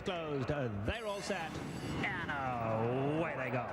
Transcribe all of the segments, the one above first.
gates closed. They're all set. And away they go.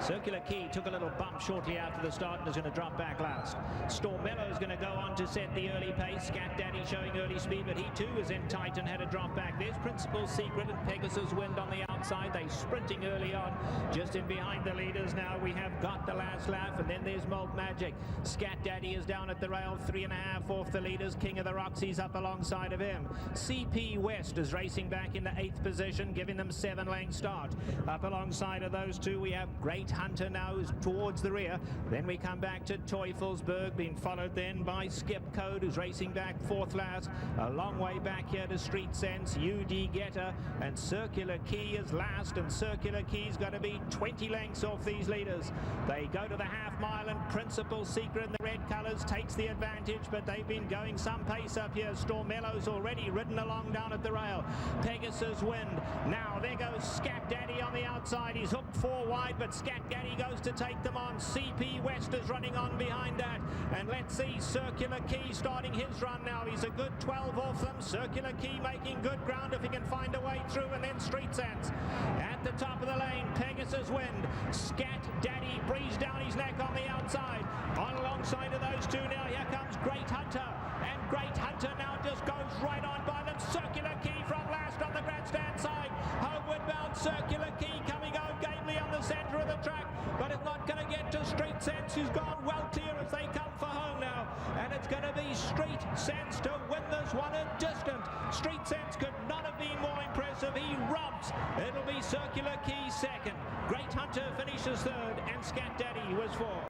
Circular Key took a little bump shortly after the start and is going to drop back last. Stormello is going to go on to set the early pace. Scat Daddy showing early speed, but he too is in tight and had a drop back. There's Principal Secret and Pegasus Wind on the outside. They sprinting early on, just in behind the leaders. Now we have got the last lap, and then there's Malt Magic. Scat Daddy is down at the rail, 3.5 off the leaders. King of the Roxy's up alongside of him. CP West is racing back in the 8th position, giving them 7-lane start. Up alongside of those two, we have Great Hunter now who's towards the rear. Then we come back to Teufelsberg, being followed then by Skip Code, who's racing back 4th last. A long way back here to Street Sense, UD Getter, and Circular Key is last, and Circular Key's got to be 20 lengths off these leaders. They go to the half mile, and Principal Secret in the red colours takes the advantage, but they've been going some pace up here. Stormello's already ridden along down at the rail. Pegasus Wind. Now there goes Scat Daddy on the outside. He's hooked 4 wide, but Scat Daddy goes to take them on. CP West is running on behind that. And let's see Circular Key starting his run now. He's a good 12 off them. Circular Key making good ground if he can find a way through, and then Street Sense. At the top of the lane, Pegasus Wind. Scat Daddy breathes down his neck on the outside. On alongside of those two now, here comes Great Hunter. And Great Hunter now just goes right on by them. Circular Key from last on the grandstand side. Homeward bound Circular Key coming out gamely on the centre of the track, but it's not going to get to Street Sense, who's gone well clear as they come for home now. And it's going to be Street Sense to win this one at distant. Street Sense could not have been more impressive. He robs. It'll be Circular Key second. Great Hunter finishes third, and Scat Daddy was fourth.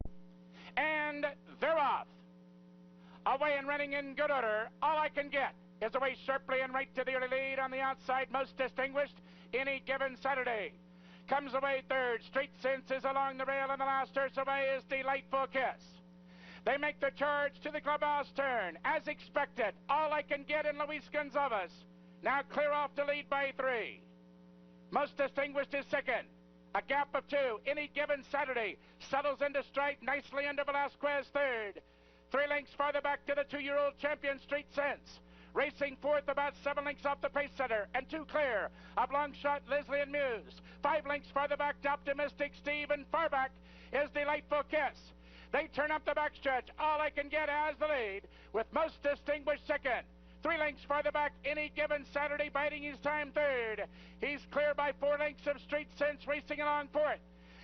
And they're off. Away and running in good order. All I Can Get is away sharply and right to the early lead on the outside. Most Distinguished Any Given Saturday comes away third. Street Sense is along the rail, and the last horse away is Delightful Kiss. They make the charge to the clubhouse turn. As expected, All I Can Get in Luis Gonzalez now clear off to lead by 3. Most Distinguished is second. A gap of 2. Any Given Saturday settles into stride nicely under Velasquez third. 3 lengths farther back to the 2-year-old champion Street Sense. Racing fourth, about 7 lengths off the pace setter, and 2 clear of long shot Leslie and Muse. 5 lengths farther back to Optimistic Steve, and far back is Delightful Kiss. They turn up the backstretch. All I Can Get has the lead, with Most Distinguished second. 3 lengths farther back, Any Given Saturday biding his time third. He's clear by 4 lengths of Street Sense, racing along fourth.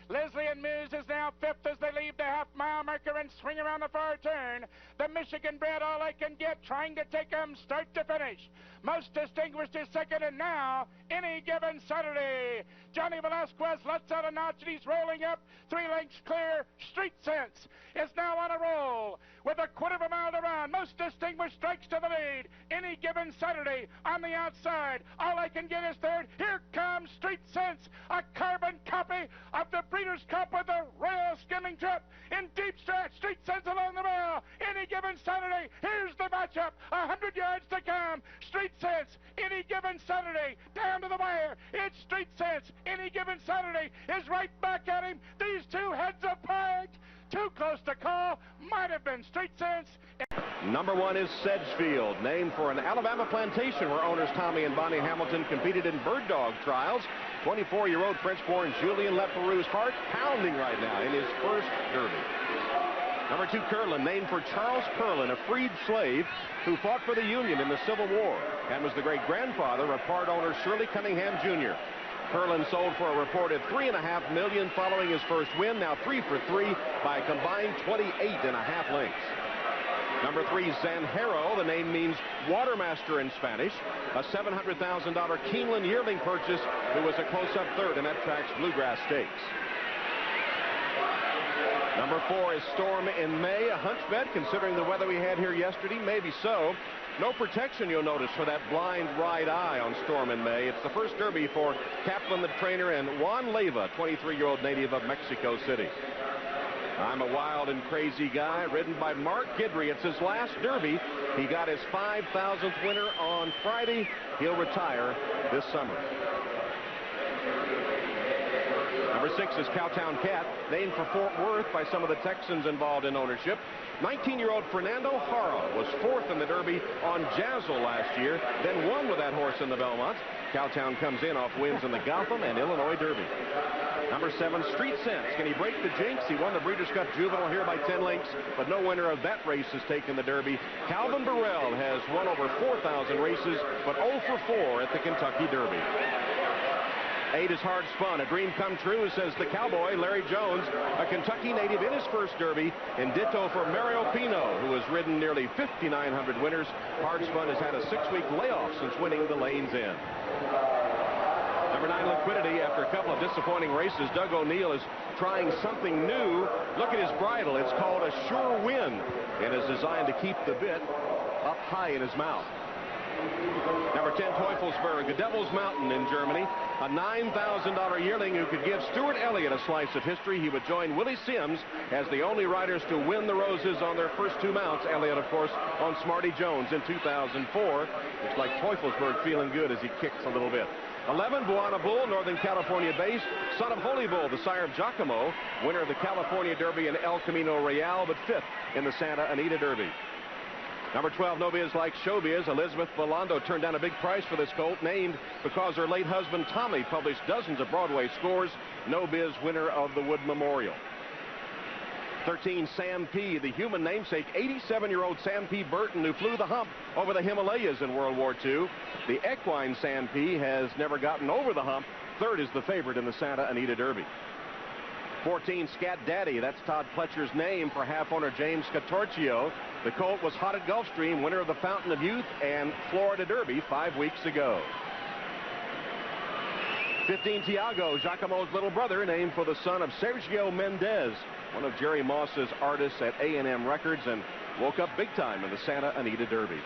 Leslie and Muse is now fifth as they leave the half-mile marker and swing around the far turn. The Michigan bred All I Can Get trying to take them start to finish. Most Distinguished is second, and now Any Given Saturday. Johnny Velasquez lets out a notch, and he's rolling up 3 lengths clear. Street Sense is now on a roll with a quarter of a mile to run. Most Distinguished strikes to the lead. Any Given Saturday on the outside. All I Can Get is third. Here comes Street Sense, a carbon copy of the Breeders' Cup with a royal skimming trip in deep stretch. Street Sense along the rail. Any Given Saturday. Here's the matchup. 100 yards to come. Street Sense, Any Given Saturday, down to the wire. It's Street Sense. Any Given Saturday is right back at him. These two heads apart. Too close to call. Might have been Street Sense. Number 1 is Sedgefield, named for an Alabama plantation where owners Tommy and Bonnie Hamilton competed in bird dog trials. 24-year-old French-born Julien Leperoux's heart pounding right now in his first Derby. Number 2, Curlin, named for Charles Curlin, a freed slave who fought for the Union in the Civil War and was the great-grandfather of part owner Shirley Cunningham Jr. Curlin sold for a reported $3.5 million following his first win, now 3 for 3 by a combined 28.5 lengths. Number 3, Zanjero, the name means Watermaster in Spanish, a $700,000 Keeneland yearling purchase who was a close-up third in that track's Bluegrass Stakes. Number 4 is Storm in May, a hunch bet considering the weather we had here yesterday, maybe so. No protection, you'll notice, for that blind right eye on Storm in May. It's the first Derby for Kaplan the trainer and Juan Leyva, 23-year-old native of Mexico City. I'm a Wild and Crazy Guy, ridden by Mark Guidry. It's his last Derby. He got his 5,000th winner on Friday. He'll retire this summer. Number 6 is Cowtown Cat, named for Fort Worth by some of the Texans involved in ownership. 19-year-old Fernando Jara was 4th in the Derby on Jazzle last year, then won with that horse in the Belmont. Cowtown comes in off wins in the Gotham and Illinois Derby. Number 7, Street Sense. Can he break the jinx? He won the Breeders' Cup Juvenile here by 10 lengths, but no winner of that race has taken the Derby. Calvin Burrell has won over 4,000 races, but 0 for 4 at the Kentucky Derby. 8 is Hard Spun, a dream come true, says the Cowboy, Larry Jones, a Kentucky native in his first Derby, and ditto for Mario Pino, who has ridden nearly 5,900 winners. Hard Spun has had a 6-week layoff since winning the Lane's End. Number 9, Liquidity. After a couple of disappointing races, Doug O'Neill is trying something new. Look at his bridle. It's called a Sure Win and is designed to keep the bit up high in his mouth. Number 10, Teufelsberg, a Devil's Mountain in Germany, a $9,000 yearling who could give Stuart Elliott a slice of history. He would join Willie Sims as the only riders to win the Roses on their first 2 mounts. Elliott, of course, on Smarty Jones in 2004. Looks like Teufelsberg feeling good as he kicks a little bit. 11, Buana Bull, Northern California based, son of Holy Bull, the sire of Giacomo, winner of the California Derby and El Camino Real, but 5th in the Santa Anita Derby. Number 12, No Biz Like Showbiz. Elizabeth Villando turned down a big price for this colt, named because her late husband Tommy published dozens of Broadway scores. No Biz, winner of the Wood Memorial. 13, Sam P., the human namesake, 87-year-old Sam P. Burton, who flew the hump over the Himalayas in World War II. The equine Sam P. has never gotten over the hump. 3rd is the favorite in the Santa Anita Derby. 14, Scat Daddy. That's Todd Pletcher's name for half-owner James Catorcio. The colt was hot at Gulfstream, winner of the Fountain of Youth and Florida Derby 5 weeks ago. 15, Tiago, Giacomo's little brother, named for the son of Sergio Mendez, one of Jerry Moss's artists at A&M Records, and woke up big time in the Santa Anita Derby.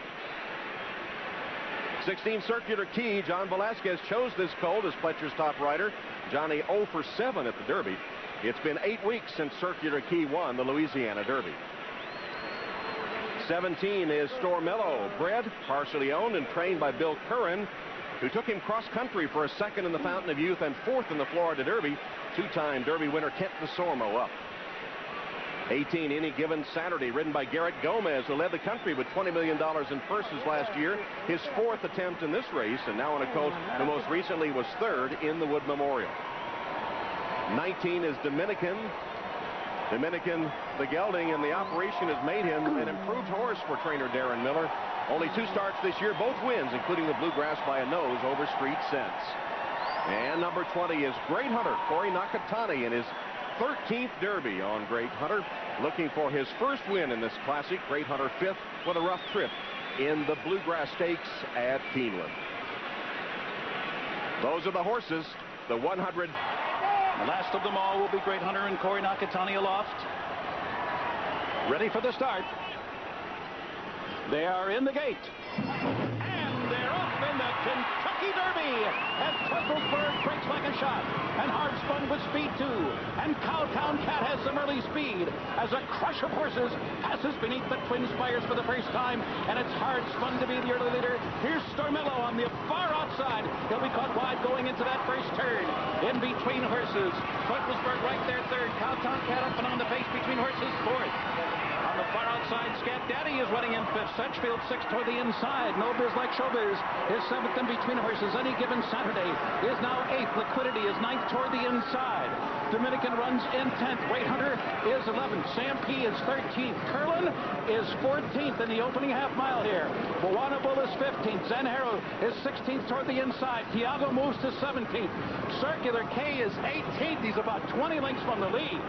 16, Circular Key. John Velasquez chose this colt as Pletcher's top rider. Johnny 0 for 7 at the Derby. It's been 8 weeks since Circular Key won the Louisiana Derby. 17 is Stormello, bred, partially owned, and trained by Bill Curran, who took him cross-country for a 2nd in the Fountain of Youth and 4th in the Florida Derby. 2-time Derby winner Kent DeSormo up. 18, Any Given Saturday, ridden by Garrett Gomez, who led the country with $20 million in purses last year. His 4th attempt in this race, and now on a colt who most recently was 3rd in the Wood Memorial. 19 is Dominican, the gelding, and the operation has made him an improved horse for trainer Darren Miller. Only 2 starts this year, both wins, including the Bluegrass by a nose over Street Sense. And number 20 is Great Hunter, Corey Nakatani, in his 13th Derby on Great Hunter, looking for his first win in this classic. Great Hunter 5th with a rough trip in the Bluegrass Stakes at Keeneland. Those are the horses, the 100. The last of them all will be Great Hunter and Corey Nakatani aloft. Ready for the start. They are in the gate. And they're off in the Kentucky Derby as Teufelsberg breaks like a shot. And Hard Spun with speed too. And Cowtown Cat has some early speed as a crush of horses passes beneath the Twin Spires for the first time. And it's Hard Spun to be the early leader. Here's Stormello on the far outside. He'll be caught wide going into that first turn. In between horses. Teufelsberg right there 3rd. Cowtown Cat up and on the pace between horses 4th. On the far outside, Scat Daddy is running in 5th. Sedgefield 6th toward the inside. No Biz Like Showbiz is 7th in between horses. Any Given Saturday is now 8th. Liquidity is 9th toward the inside. Dominican runs in 10th. Great Hunter is 11th. Sam P is 13th. Curlin is 14th in the opening half mile here. Buana Bull is 15th. Zenhero is 16th toward the inside. Tiago moves to 17th. Circular K is 18th. He's about 20 lengths from the lead.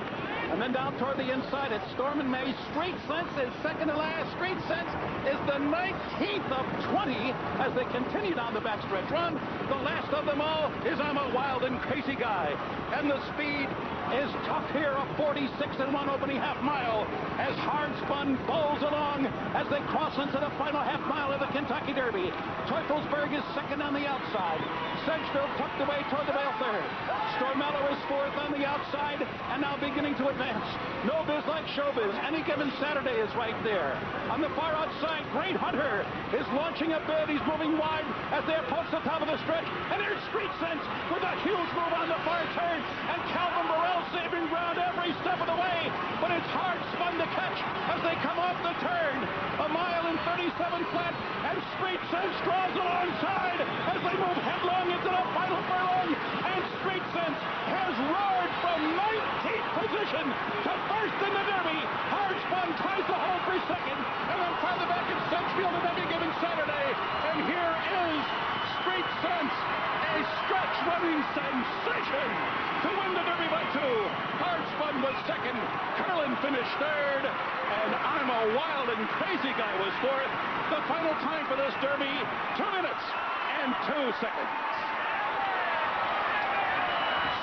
And then down toward the inside, it's Storm and May. Street Sense is 2nd to last. Street Sense is the 19th of 20 as they continue down the backstretch run. The last of them all is I'm a Wild and Crazy Guy. And the speed is tough here, a 46-1 opening half mile as Hard Spun bowls along as they cross into the final half mile of the Kentucky Derby. Teufelsberg is 2nd on the outside. Sedgefield tucked away toward the bale 3rd. Stormello is 4th on the outside and now beginning to advance. No Biz Like Showbiz. Any Given Saturday is right there. On the far outside, Great Hunter is launching a bid. He's moving wide as they approach the top of the stretch. And there's Street Sense with a huge move on the far turn. And Calvin Burrell saving ground every step of the way. but it's hard spun to catch as they come off the turn. A mile and 37 flat, and Street Sense draws alongside as they move headlong into the final furlong, and Street Sense has roared from 19th position to first in the Derby. Hard spun tries to hold for second, and then farther back it's Sedgefield and Any Given Saturday, and here is Street Sense, a stretch running sensation to win the Derby by 2. Hard spun was second, Curlin finished third, and I'm a Wild and Crazy Guy was fourth. The final time for this Derby, 2 minutes and 2 seconds.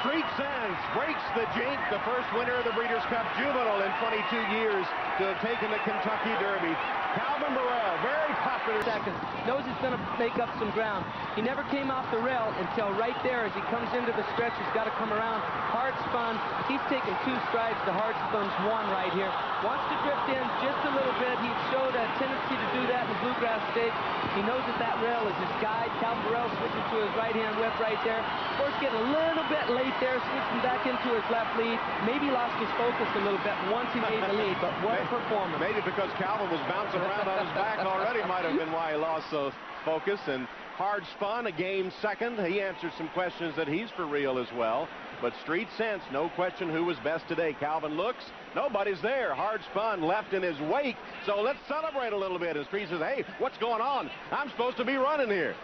Street Sense breaks the jink, the first winner of the Breeders' Cup Juvenile in 22 years to have taken the Kentucky Derby. Calvin Burrell, very popular. Seconds. Knows he's going to make up some ground. He never came off the rail until right there as he comes into the stretch. He's got to come around. Hard spun. He's taken 2 strides. The hard spun's 1 right here. Wants to drift in just a little bit. He showed a tendency to do that in the Bluegrass Stakes. He knows that that rail is his guide. Calvin Burrell switching to his right-hand whip right there. Horse getting a little bit late there, switching back into his left lead. Maybe lost his focus a little bit once he made the lead, but what a performance. Maybe because Calvin was bouncing around on his back already might have been why he lost the focus. And hard spun, a game second. He answered some questions that he's for real as well. But Street Sense, no question who was best today. Calvin looks, nobody's there. Hard spun, left in his wake. So let's celebrate a little bit. And Street says, hey, what's going on? I'm supposed to be running here.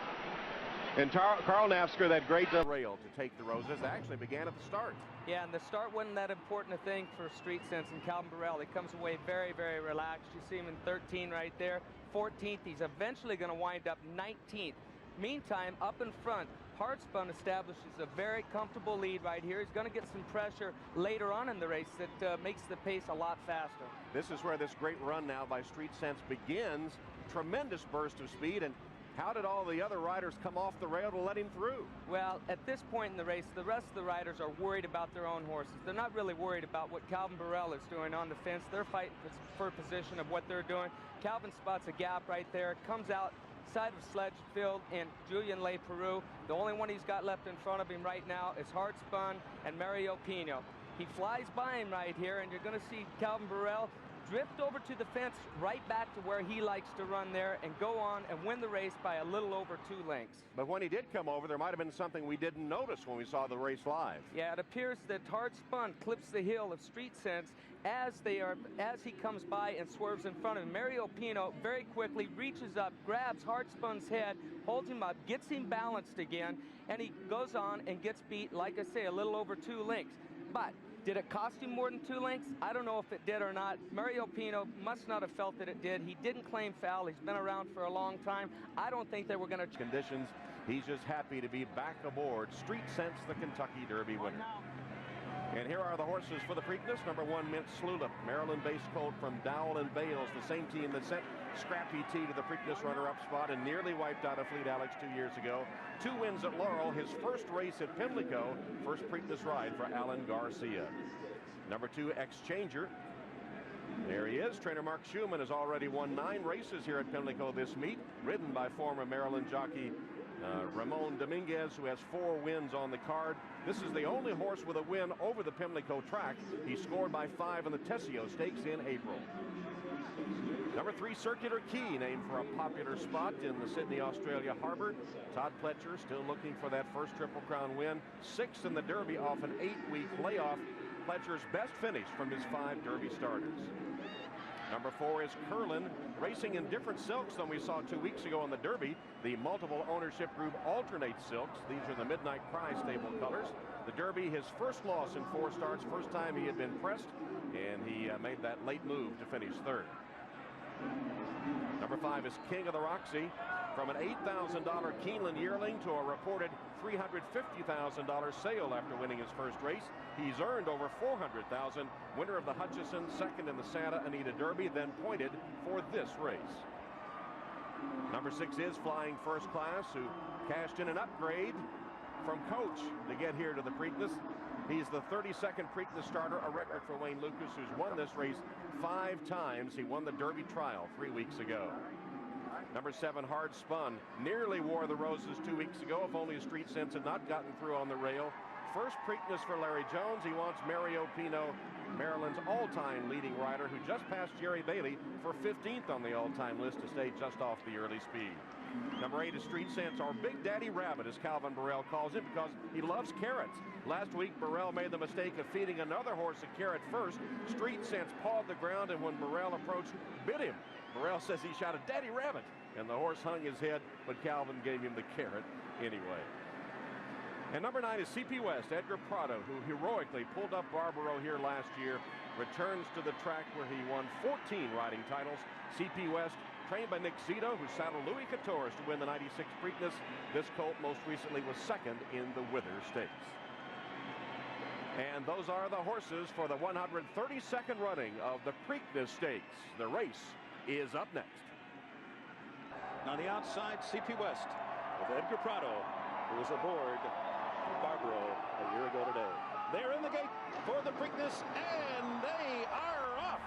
And Carl Nafsker, that great rail to take the roses, actually began at the start. Yeah, and the start wasn't that important a thing for Street Sense and Calvin Burrell. He comes away very, very relaxed. You see him in 13 right there. 14th, he's eventually going to wind up 19th. Meantime, up in front, Hard Spun establishes a very comfortable lead right here. He's going to get some pressure later on in the race that makes the pace a lot faster. This is where this great run now by Street Sense begins. Tremendous burst of speed. And how did all the other riders come off the rail to let him through? Well, at this point in the race, the rest of the riders are worried about their own horses. They're not really worried about what Calvin Burrell is doing on the fence. They're fighting for position of what they're doing. Calvin spots a gap right there, comes out side of Sedgefield and Julien Leparoux. The only one he's got left in front of him right now is Hard Spun and Mario Pino. He flies by him right here, and you're going to see Calvin Burrell drift over to the fence right back to where he likes to run there and go on and win the race by a little over 2 lengths. But when he did come over, there might have been something we didn't notice when we saw the race live. Yeah, it appears that Hard Spun clips the heel of Street Sense as he comes by and swerves in front of him. Mario Pino very quickly reaches up, grabs Hard Spun's head, holds him up, gets him balanced again, and he goes on and gets beat, like I say, a little over 2 lengths. But did it cost him more than 2 lengths? I don't know if it did or not. Mario Pino must not have felt that it did. He didn't claim foul. He's been around for a long time. I don't think they were going to... Conditions, he's just happy to be back aboard. Street Sense, the Kentucky Derby winner. And here are the horses for the Preakness. Number 1, Mint Slulip, Maryland-based colt from Dowell and Bales, the same team that sent Scrappy T to the Preakness runner-up spot and nearly wiped out a Fleet Alex 2 years ago. 2 wins at Laurel, his first race at Pimlico, first Preakness ride for Alan Garcia. Number 2, Exchanger. There he is. Trainer Mark Schumann has already won 9 races here at Pimlico this meet, ridden by former Maryland jockey Ramon Dominguez, who has 4 wins on the card. This is the only horse with a win over the Pimlico track. He scored by 5 in the Tessio Stakes in April. Number 3, Circular Key, named for a popular spot in the Sydney, Australia harbor. Todd Pletcher still looking for that first Triple Crown win. 6th in the Derby off an 8-week layoff. Pletcher's best finish from his 5 Derby starters. Number 4 is Curlin, racing in different silks than we saw 2 weeks ago in the Derby. The multiple ownership group Alternate Silks. These are the Midnight Cry stable colors. The Derby, his first loss in 4 starts, first time he had been pressed, and he made that late move to finish 3rd. Number 5 is King of the Roxy. From an $8,000 Keeneland yearling to a reported $350,000 sale after winning his first race, he's earned over $400,000. Winner of the Hutchison, 2nd in the Santa Anita Derby, then pointed for this race. Number 6 is Flying First Class, who cashed in an upgrade from Coach to get here to the Preakness. He's the 32nd Preakness starter, a record for Wayne Lucas, who's won this race 5 times. He won the Derby trial 3 weeks ago. Number 7, Hard Spun, nearly wore the roses 2 weeks ago, if only Street Sense had not gotten through on the rail. first Preakness for Larry Jones. He wants Mario Pino, Maryland's all-time leading rider, who just passed Jerry Bailey for 15th on the all-time list to stay just off the early speed. Number 8 is Street Sense, our Big Daddy Rabbit, as Calvin Burrell calls him, because he loves carrots. Last week, Burrell made the mistake of feeding another horse a carrot first. Street Sense pawed the ground, and when Burrell approached, bit him. Burrell says he shot a Daddy Rabbit, and the horse hung his head, but Calvin gave him the carrot anyway. And number 9 is CP West, Edgar Prado, who heroically pulled up Barbaro here last year, returns to the track where he won 14 riding titles. CP West, trained by Nick Zito, who saddled Louis Quatorze to win the 96 Preakness. This colt most recently was second in the Wither Stakes. And those are the horses for the 132nd running of the Preakness Stakes. The race is up next. On the outside, CP West with Edgar Prado, who was aboard Barbaro a year ago today. They're in the gate for the Preakness, and they are off.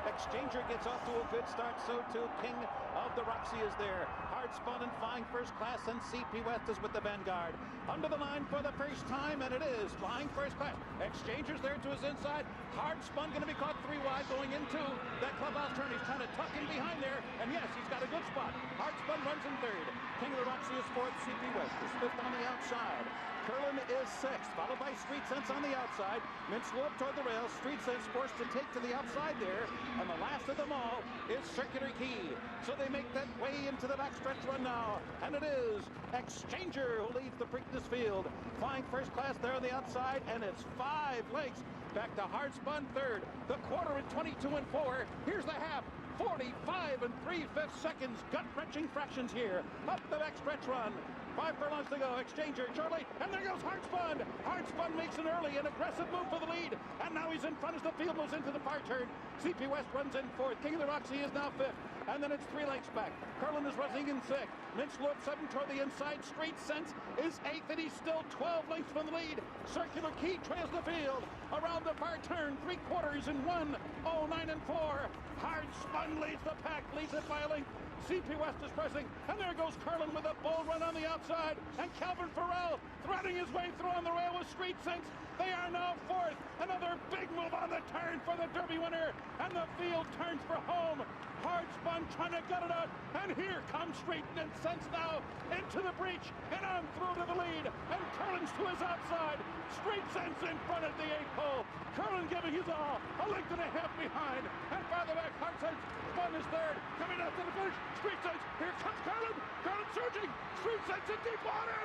Exchanger gets off to a good start, so too King of the Roxy is there. Hard spun and flying first class, and CP West is with the Vanguard. Under the line for the first time, and it is flying first class. Exchanger's there to his inside. Hard spun going to be caught 3 wide going into that clubhouse turn. He's trying to tuck in behind there, and yes, he's got a good spot. Hard spun runs in third. King of the Roxy is fourth. CP West is fifth on the outside. Curlin is sixth, followed by Street Sense on the outside. Mintz up toward the rail. Street Sense forced to take to the outside there. And the last of them all is Circular Key. So they make that way into the backstretch run now. And it is Exchanger who leads the Preakness field. Flying first class there on the outside. And it's 5 lengths back to Hard Spun third. The quarter at 22 and 4. Here's the half. 45 and 3/5 seconds. Gut-wrenching fractions here. Up the backstretch run. 5 furlongs to go. Exchanger, Charlie, and there goes Hard Spun. Hard Spun makes an early and aggressive move for the lead, and now he's in front as the field moves into the far turn. CP West runs in fourth. King of the Roxy is now fifth, and then it's 3 lengths back. Curlin is running in sixth. Mintz up 7 toward the inside. Street Sense is eighth, and he's still 12 lengths from the lead. Circular Key trails the field around the far turn. 3 quarters in 1:09 and 4. Hard Spun leads the pack, leads it by a length. CP West is pressing, and there goes Curlin with a bull run on the outside, and Calvin Farrell threading his way through on the rail with Street Sense. They are now fourth. Another big move on the turn for the Derby winner, and the field turns for home. Hard Spun trying to gut it out, and here comes Street Sense now into the breach, and on through to the lead, and Curlin's to his outside. Street Sense in front at the 8th hole. Curlin giving his all, a length and a half behind, and farther back, Hard Spun is third, coming up to the finish. Street Sense, here comes Curlin. Curlin surging. Street Sense in deep water.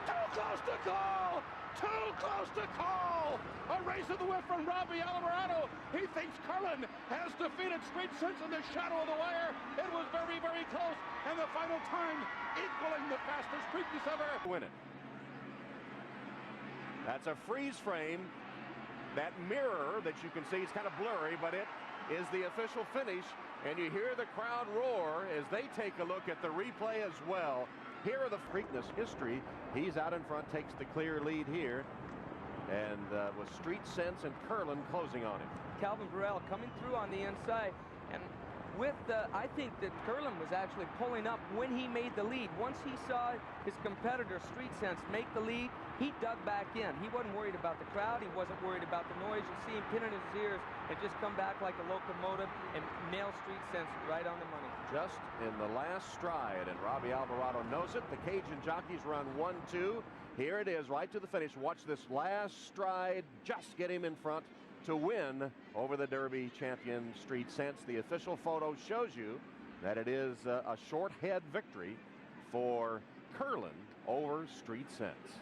Too close to call. Too close to call. A race of the whip from Robbie Alvarado. He thinks Curlin has defeated Street Sense in the shadow of the wire. It was very, very close. And the final time equaling the fastest Preakness ever. Win it. That's a freeze frame. That mirror that you can see is kind of blurry, but it is the official finish. And you hear the crowd roar as they take a look at the replay as well. Here are the Preakness history. He's out in front, takes the clear lead here. And with Street Sense and Curlin closing on him. Calvin Burrell coming through on the inside. And with I think that Curlin was actually pulling up when he made the lead. Once he saw his competitor, Street Sense, make the lead, he dug back in. He wasn't worried about the crowd. He wasn't worried about the noise. You see him pin in his ears and just come back like a locomotive and nail Street Sense right on the money. Just in the last stride, and Robbie Alvarado knows it. The Cajun jockeys run 1-2. Here it is, right to the finish. Watch this last stride, just get him in front to win over the Derby champion Street Sense. The official photo shows you that it is a short head victory for Curlin over Street Sense.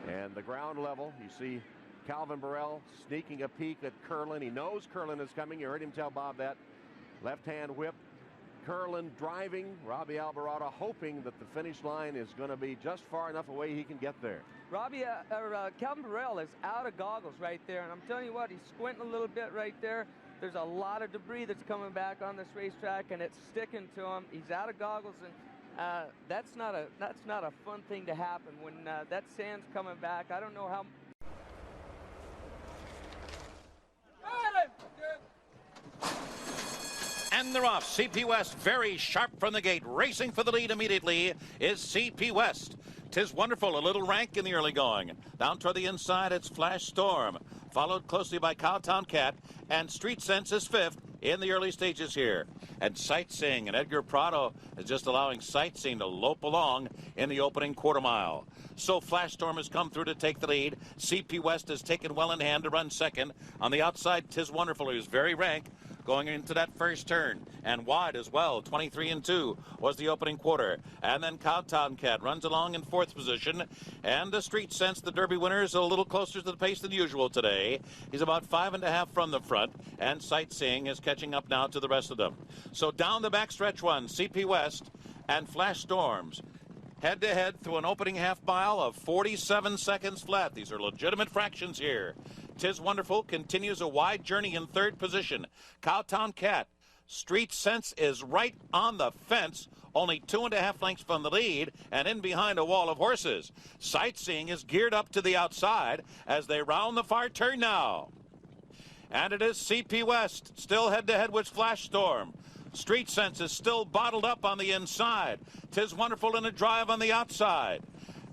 And the ground level, you see Calvin Burrell sneaking a peek at Curlin. He knows Curlin is coming. You heard him tell Bob that. Left-hand whip. Curlin driving. Robbie Alvarado hoping that the finish line is going to be just far enough away he can get there. Calvin Burrell is out of goggles right there, and I'm telling you what, he's squinting a little bit right there. There's a lot of debris that's coming back on this racetrack, and it's sticking to him. He's out of goggles, and that's not a fun thing to happen when that sand's coming back. I don't know how. And they're off. CP West very sharp from the gate. Racing for the lead immediately is CP West. 'Tis Wonderful, a little rank in the early going. Down toward the inside, it's Flash Storm, followed closely by Cowtown Cat, and Street Sense is fifth in the early stages here. And Sightseeing and Edgar Prado is just allowing Sightseeing to lope along in the opening quarter mile. So Flash Storm has come through to take the lead. CP West has taken well in hand to run second. On the outside, 'Tis Wonderful, who's very rank, going into that first turn, and wide as well. 23-2 was the opening quarter. And then Cowtown Cat runs along in fourth position, and the Street Sense, the Derby winner, is a little closer to the pace than usual today. He's about 5.5 from the front, and Sightseeing is catching up now to the rest of them. So down the backstretch one, CP West and Flash Storms head-to-head through an opening half mile of 47 seconds flat. These are legitimate fractions here. 'Tis Wonderful continues a wide journey in third position. Cowtown Cat, Street Sense is right on the fence, only 2.5 lengths from the lead and in behind a wall of horses. Sightseeing is geared up to the outside as they round the far turn now. And it is CP West still head-to-head with Flash Storm. Street Sense is still bottled up on the inside. 'Tis Wonderful in a drive on the outside.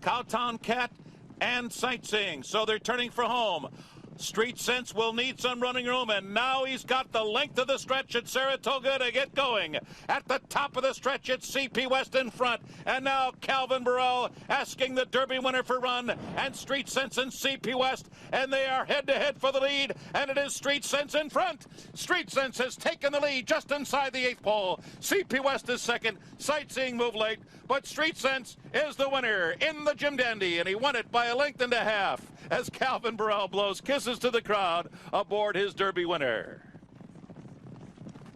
Cowtown Cat and Sightseeing, so they're turning for home. Street Sense will need some running room, and now he's got the length of the stretch at Saratoga to get going. At the top of the stretch, it's CP West in front, and now Calvin Burrell asking the Derby winner for run, and Street Sense and CP West, and they are head-to-head for the lead, and it is Street Sense in front. Street Sense has taken the lead just inside the 8th pole. CP West is second. Sightseeing moved late, but Street Sense is the winner in the Jim Dandy, and he won it by 1.5 lengths as Calvin Burrell blows kisses to the crowd aboard his Derby winner.